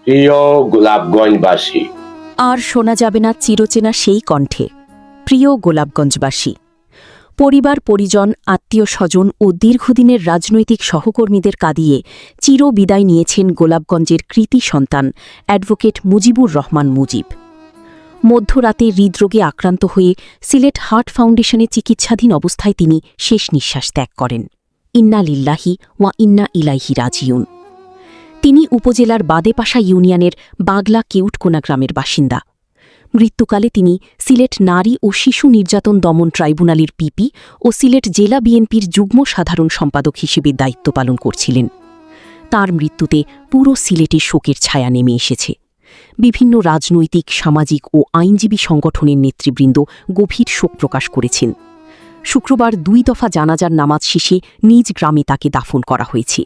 প্রিয় গোলাপগঞ্জবাসী, আর শোনা যাবে না চিরচেনা সেই কণ্ঠে। প্রিয় গোলাপগঞ্জবাসী, পরিবার পরিজন, আত্মীয় স্বজন ও দীর্ঘদিনের রাজনৈতিক সহকর্মীদের কাঁদিয়ে চির বিদায় নিয়েছেন গোলাপগঞ্জের কৃতি সন্তান অ্যাডভোকেট মুজিবুর রহমান মুজিব। মধ্যরাতে হৃদরোগে আক্রান্ত হয়ে সিলেট হার্ট ফাউন্ডেশনে চিকিৎসাধীন অবস্থায় তিনি শেষ নিঃশ্বাস ত্যাগ করেন। ইন্না লিল্লাহি ওয়া ইন্না ইলাইহি রাজিউন। তিনি উপজেলার বাদেপাশা ইউনিয়নের বাগলা কেউটকোনা গ্রামের বাসিন্দা। মৃত্যুকালে তিনি সিলেট নারী ও শিশু নির্যাতন দমন ট্রাইব্যুনালের পিপি ও সিলেট জেলা বিএনপির যুগ্ম সাধারণ সম্পাদক হিসেবে দায়িত্ব পালন করছিলেন। তার মৃত্যুতে পুরো সিলেটে শোকের ছায়া নেমে এসেছে। বিভিন্ন রাজনৈতিক, সামাজিক ও আইনজীবী সংগঠনের নেতৃবৃন্দ গভীর শোক প্রকাশ করেছেন। শুক্রবার 2 দফা জানাজার নামাজ শেষে নিজ গ্রামে তাকে দাফন করা হয়েছে।